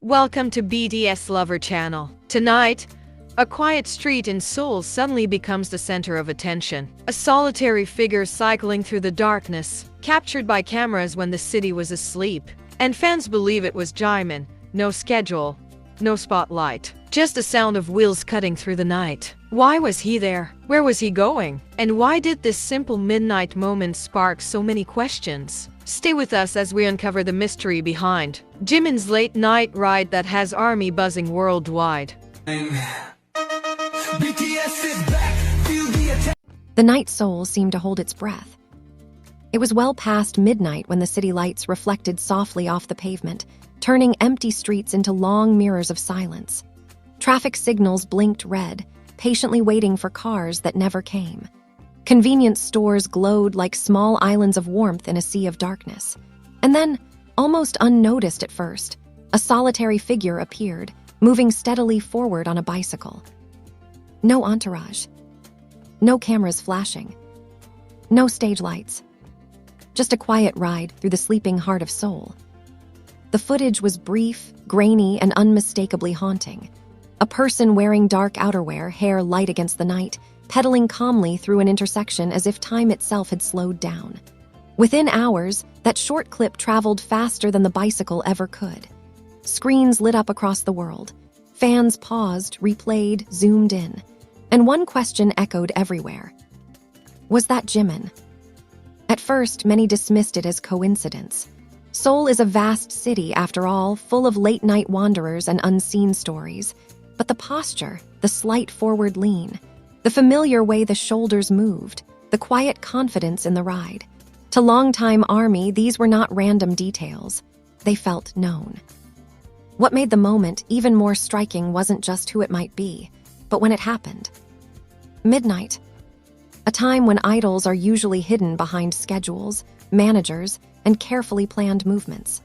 Welcome to BTS Lover Channel. Tonight, a quiet street in Seoul suddenly becomes the center of attention. A solitary figure cycling through the darkness, captured by cameras when the city was asleep. And fans believe it was Jimin. No schedule, no spotlight, just the sound of wheels cutting through the night. Why was he there? Where was he going? And why did this simple midnight moment spark so many questions? Stay with us as we uncover the mystery behind Jimin's late night ride that has ARMY buzzing worldwide. The night Seoul seemed to hold its breath. It was well past midnight when the city lights reflected softly off the pavement, turning empty streets into long mirrors of silence. Traffic signals blinked red, patiently waiting for cars that never came. Convenience stores glowed like small islands of warmth in a sea of darkness. And then, almost unnoticed at first, a solitary figure appeared, moving steadily forward on a bicycle. No entourage. No cameras flashing. No stage lights. Just a quiet ride through the sleeping heart of Seoul. The footage was brief, grainy, and unmistakably haunting. A person wearing dark outerwear, hair light against the night, pedaling calmly through an intersection as if time itself had slowed down. Within hours, that short clip traveled faster than the bicycle ever could. Screens lit up across the world. Fans paused, replayed, zoomed in. And one question echoed everywhere. Was that Jimin? At first, many dismissed it as coincidence. Seoul is a vast city, after all, full of late-night wanderers and unseen stories. But the posture, the slight forward lean, the familiar way the shoulders moved, the quiet confidence in the ride. To longtime ARMY, these were not random details. They felt known. What made the moment even more striking wasn't just who it might be, but when it happened. Midnight. A time when idols are usually hidden behind schedules, managers, and carefully planned movements.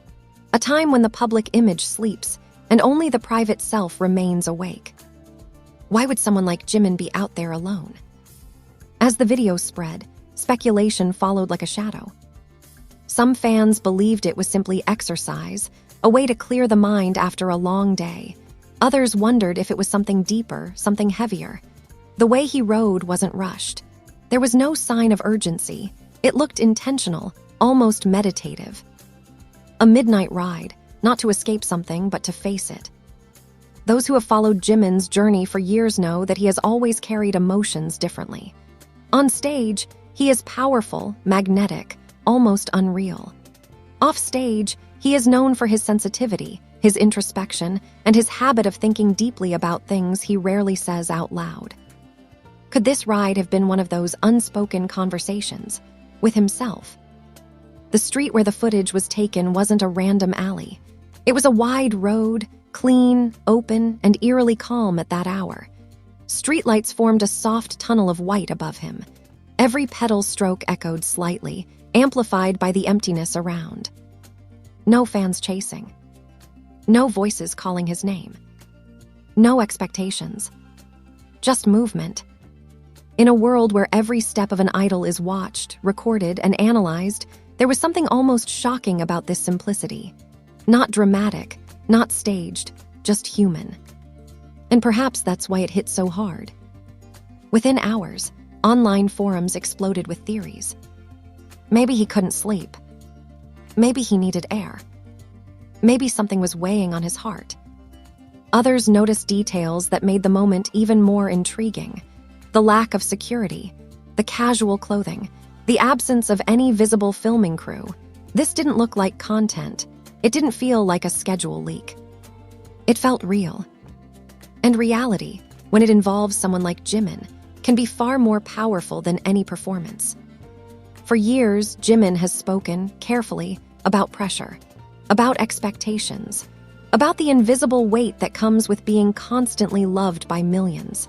A time when the public image sleeps, and only the private self remains awake. Why would someone like Jimin be out there alone? As the video spread, speculation followed like a shadow. Some fans believed it was simply exercise, a way to clear the mind after a long day. Others wondered if it was something deeper, something heavier. The way he rode wasn't rushed. There was no sign of urgency. It looked intentional, almost meditative. A midnight ride, not to escape something, but to face it. Those who have followed Jimin's journey for years know that he has always carried emotions differently. On stage, he is powerful, magnetic, almost unreal. Off stage, he is known for his sensitivity, his introspection, and his habit of thinking deeply about things he rarely says out loud. Could this ride have been one of those unspoken conversations with himself? The street where the footage was taken wasn't a random alley. It was a wide road, clean, open, and eerily calm at that hour. Streetlights formed a soft tunnel of white above him. Every pedal stroke echoed slightly, amplified by the emptiness around. No fans chasing. No voices calling his name. No expectations. Just movement. In a world where every step of an idol is watched, recorded, and analyzed, there was something almost shocking about this simplicity. Not dramatic, not staged, just human. And perhaps that's why it hit so hard. Within hours, online forums exploded with theories. Maybe he couldn't sleep. Maybe he needed air. Maybe something was weighing on his heart. Others noticed details that made the moment even more intriguing. The lack of security, the casual clothing, the absence of any visible filming crew. This didn't look like content. It didn't feel like a schedule leak. It felt real. And reality, when it involves someone like Jimin, can be far more powerful than any performance. For years, Jimin has spoken, carefully, about pressure, about expectations, about the invisible weight that comes with being constantly loved by millions.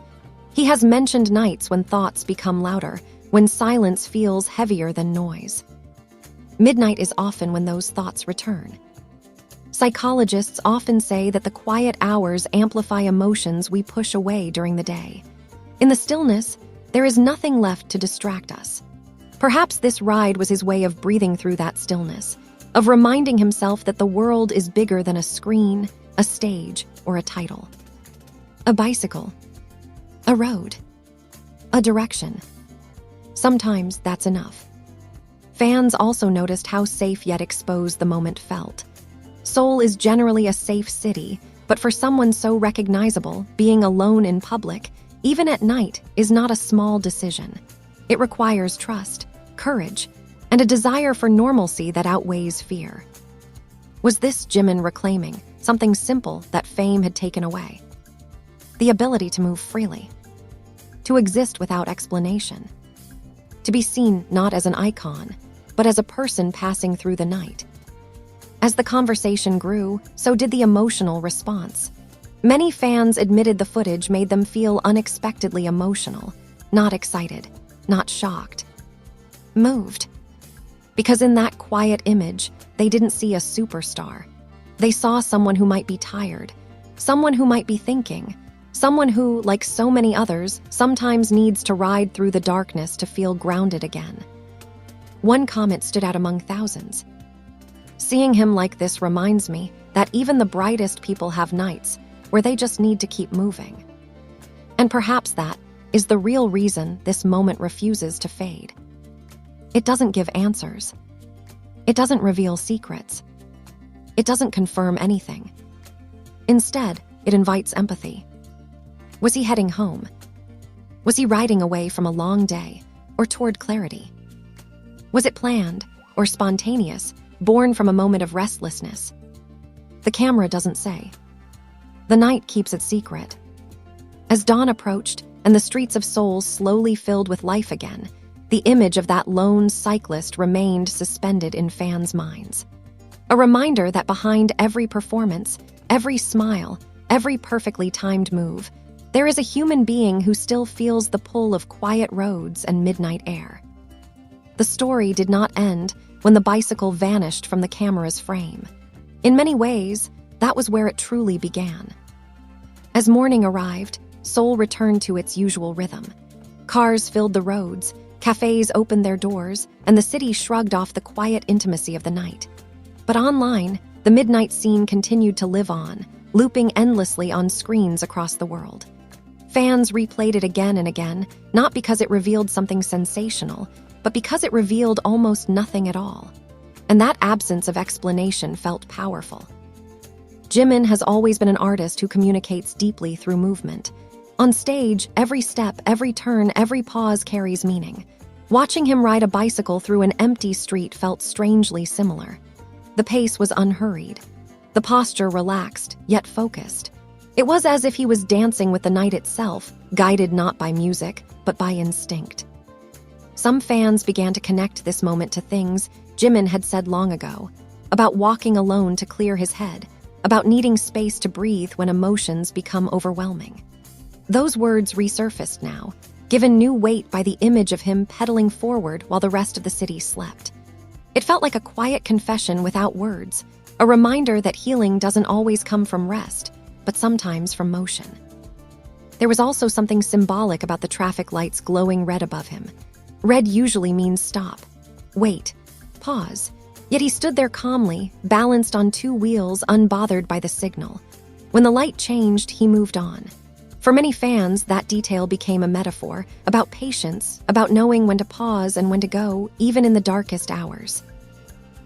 He has mentioned nights when thoughts become louder, when silence feels heavier than noise. Midnight is often when those thoughts return. Psychologists often say that the quiet hours amplify emotions we push away during the day. In the stillness, there is nothing left to distract us. Perhaps this ride was his way of breathing through that stillness, of reminding himself that the world is bigger than a screen, a stage, or a title. A bicycle. A road. A direction. Sometimes that's enough. Fans also noticed how safe yet exposed the moment felt. Seoul is generally a safe city, but for someone so recognizable, being alone in public, even at night, is not a small decision. It requires trust, courage, and a desire for normalcy that outweighs fear. Was this Jimin reclaiming something simple that fame had taken away? The ability to move freely, to exist without explanation, to be seen not as an icon, but as a person passing through the night. As the conversation grew, so did the emotional response. Many fans admitted the footage made them feel unexpectedly emotional, not excited, not shocked, moved. Because in that quiet image, they didn't see a superstar. They saw someone who might be tired, someone who might be thinking, someone who, like so many others, sometimes needs to ride through the darkness to feel grounded again. One comment stood out among thousands. Seeing him like this reminds me that even the brightest people have nights where they just need to keep moving. And perhaps that is the real reason this moment refuses to fade. It doesn't give answers. It doesn't reveal secrets. It doesn't confirm anything. Instead, it invites empathy. Was he heading home? Was he riding away from a long day or toward clarity? Was it planned or spontaneous, born from a moment of restlessness? The camera doesn't say. The night keeps it secret. As dawn approached and the streets of Seoul slowly filled with life again, the image of that lone cyclist remained suspended in fans' minds. A reminder that behind every performance, every smile, every perfectly timed move, there is a human being who still feels the pull of quiet roads and midnight air. The story did not end when the bicycle vanished from the camera's frame. In many ways, that was where it truly began. As morning arrived, Seoul returned to its usual rhythm. Cars filled the roads, cafes opened their doors, and the city shrugged off the quiet intimacy of the night. But online, the midnight scene continued to live on, looping endlessly on screens across the world. Fans replayed it again and again, not because it revealed something sensational, but because it revealed almost nothing at all. And that absence of explanation felt powerful. Jimin has always been an artist who communicates deeply through movement. On stage, every step, every turn, every pause carries meaning. Watching him ride a bicycle through an empty street felt strangely similar. The pace was unhurried. The posture relaxed, yet focused. It was as if he was dancing with the night itself, guided not by music, but by instinct. Some fans began to connect this moment to things Jimin had said long ago, about walking alone to clear his head, about needing space to breathe when emotions become overwhelming. Those words resurfaced now, given new weight by the image of him pedaling forward while the rest of the city slept. It felt like a quiet confession without words, a reminder that healing doesn't always come from rest, but sometimes from motion. There was also something symbolic about the traffic lights glowing red above him. Red usually means stop, wait, pause. Yet he stood there calmly, balanced on two wheels, unbothered by the signal. When the light changed, he moved on. For many fans, that detail became a metaphor about patience, about knowing when to pause and when to go, even in the darkest hours.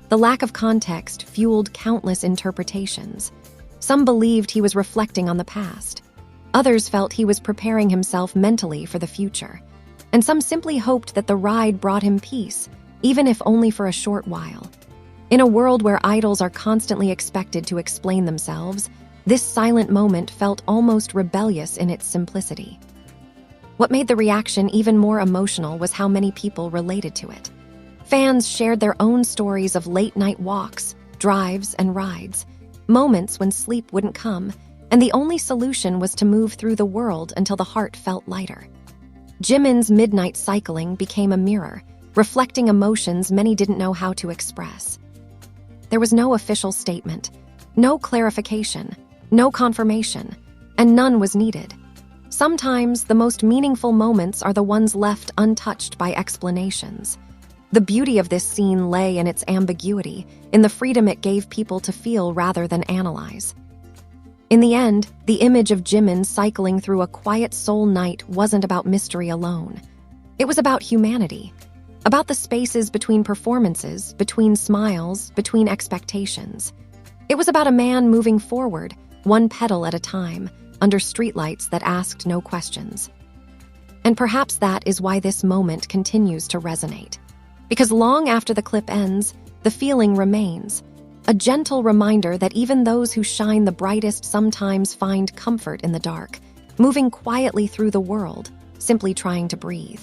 The lack of context fueled countless interpretations. Some believed he was reflecting on the past. Others felt he was preparing himself mentally for the future. And some simply hoped that the ride brought him peace, even if only for a short while. In a world where idols are constantly expected to explain themselves, this silent moment felt almost rebellious in its simplicity. What made the reaction even more emotional was how many people related to it. Fans shared their own stories of late-night walks, drives, and rides, moments when sleep wouldn't come, and the only solution was to move through the world until the heart felt lighter. Jimin's midnight cycling became a mirror, reflecting emotions many didn't know how to express. There was no official statement, no clarification, no confirmation, and none was needed. Sometimes the most meaningful moments are the ones left untouched by explanations. The beauty of this scene lay in its ambiguity, in the freedom it gave people to feel rather than analyze. In the end, the image of Jimin cycling through a quiet Seoul night wasn't about mystery alone. It was about humanity, about the spaces between performances, between smiles, between expectations. It was about a man moving forward, one petal at a time, under streetlights that asked no questions. And perhaps that is why this moment continues to resonate. Because long after the clip ends, the feeling remains. A gentle reminder that even those who shine the brightest sometimes find comfort in the dark, moving quietly through the world, simply trying to breathe.